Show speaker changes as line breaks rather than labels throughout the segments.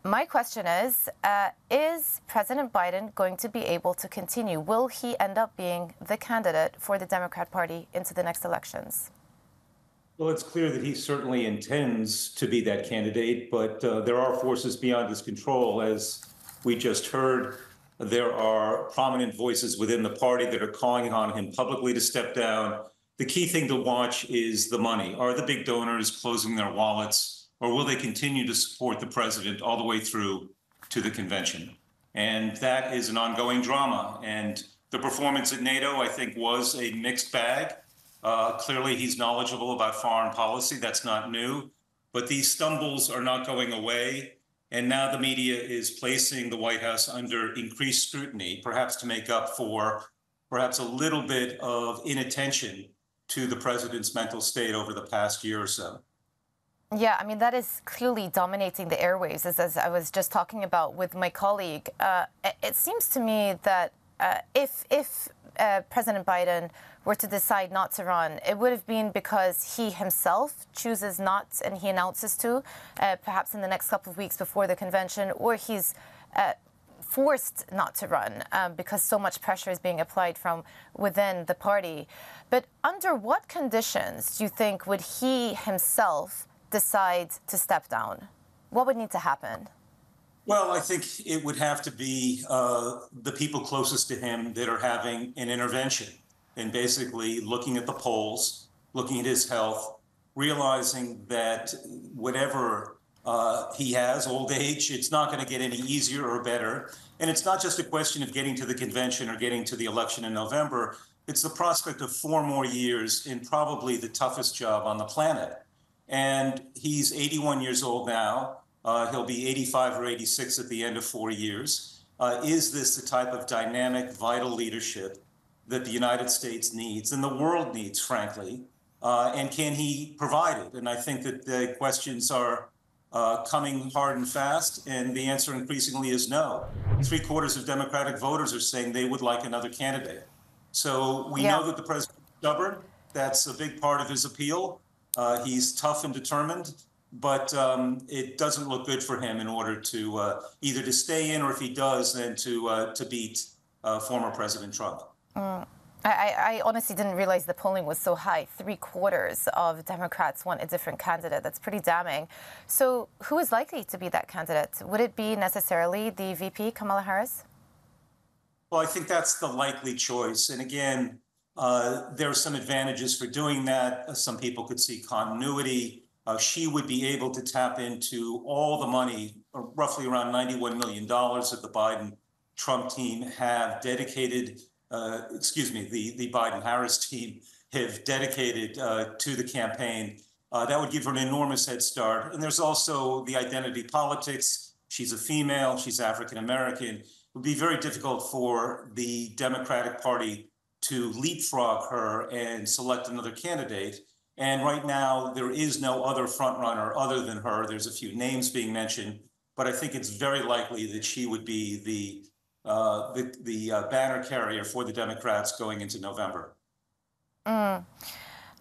My question is President Biden going to be able to continue? Will he end up being the candidate for the Democrat Party into the next elections?
Well, it's clear that he certainly intends to be that candidate, but there are forces beyond his control. As we just heard, there are prominent voices within the party that are calling on him publicly to step down. The key thing to watch is the money. Are the big donors closing their wallets, or will they continue to support the president all the way through to the convention? And that is an ongoing drama. And the performance at NATO, I think, was a mixed bag. Clearly, he's knowledgeable about foreign policy. That's not new. But these stumbles are not going away. And now the media is placing the White House under increased scrutiny, perhaps to make up for perhaps a little bit of inattention to the president's mental state over the past year or so.
Yeah, I mean, that is clearly dominating the airwaves, as I was just talking about with my colleague. It seems to me that if President Biden were to decide not to run, it would have been because he himself chooses not, and he announces to, perhaps in the next couple of weeks before the convention, or he's forced not to run because so much pressure is being applied from within the party. But under what conditions do you think would he himself decide to step down? What would need to happen?
Well, I think it would have to be the people closest to him that are having an intervention and basically looking at the polls, looking at his health, realizing that whatever he has, old age, it's not going to get any easier or better. And it's not just a question of getting to the convention or getting to the election in November. It's the prospect of 4 more years in probably the toughest job on the planet. And he's 81 years old now. He'll be 85 or 86 at the end of 4 years. Is this the type of dynamic, vital leadership that the United States needs and the world needs, frankly? And can he provide it? And I think that the questions are coming hard and fast, and the answer increasingly is no. 3/4 of Democratic voters are saying they would like another candidate. So we know that the president is stubborn. That's a big part of his appeal. He's tough and determined, but it doesn't look good for him in order to either to stay in, or if he does, then to beat former President Trump.
I honestly didn't realize the polling was so high. 3/4 of Democrats want a different candidate. That's pretty damning. So who is likely to be that candidate? Would it be necessarily the VP, Kamala Harris?
Well, I think that's the likely choice. And again, there are some advantages for doing that. Some people could see continuity. She would be able to tap into all the money, roughly around $91 million that the Biden-Trump team have dedicated, the Biden-Harris team have dedicated to the campaign. That would give her an enormous head start. And there's also the identity politics. She's a female, she's African-American. It would be very difficult for the Democratic Party to leapfrog her and select another candidate. And right now, there is no other frontrunner other than her. There's a few names being mentioned, but I think it's very likely that she would be the banner carrier for the Democrats going into November.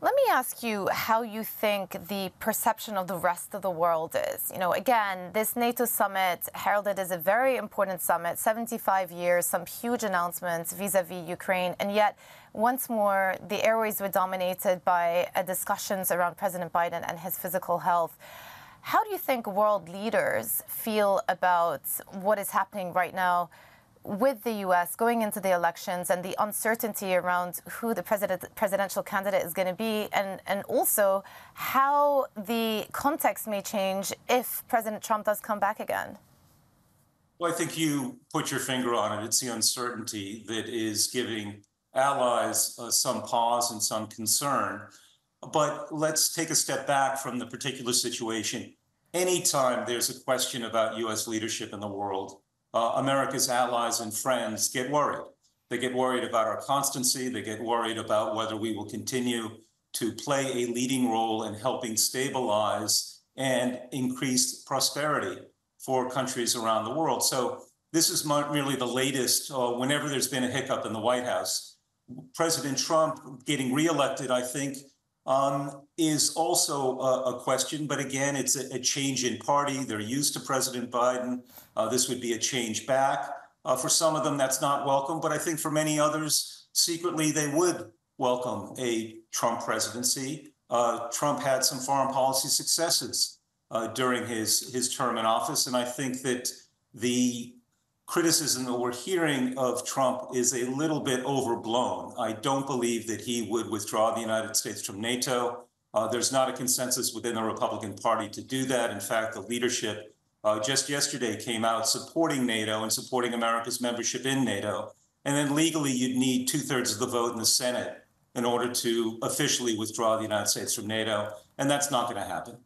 Let me ask you how you think the perception of the rest of the world is. You know, again, this NATO summit heralded as a very important summit, 75 years, some huge announcements vis-a-vis Ukraine, and yet once more the airways were dominated by discussions around President Biden and his physical health. How do you think world leaders feel about what is happening right now with the U.S. going into the elections and the uncertainty around who the presidential candidate is going to be, and also how the context may change if President Trump does come back again?
Well, I think you put your finger on it. It's the uncertainty that is giving allies some pause and some concern. But let's take a step back from the particular situation. Anytime there's a question about U.S. leadership in the world, America's allies and friends get worried. They get worried about our constancy. They get worried about whether we will continue to play a leading role in helping stabilize and increase prosperity for countries around the world. So this is merely the latest. Whenever there's been a hiccup in the White House, President Trump getting reelected, I think, is also a question. But again, it's a change in party. They're used to President Biden. This would be a change back. For some of them, that's not welcome. But I think for many others, secretly, they would welcome a Trump presidency. Trump had some foreign policy successes during his term in office. And I think that the criticism that we're hearing of Trump is a little bit overblown. I don't believe that he would withdraw the United States from NATO. There's not a consensus within the Republican Party to do that. In fact, the leadership just yesterday came out supporting NATO and supporting America's membership in NATO. And then legally, you'd need 2/3 of the vote in the Senate in order to officially withdraw the United States from NATO. And that's not going to happen.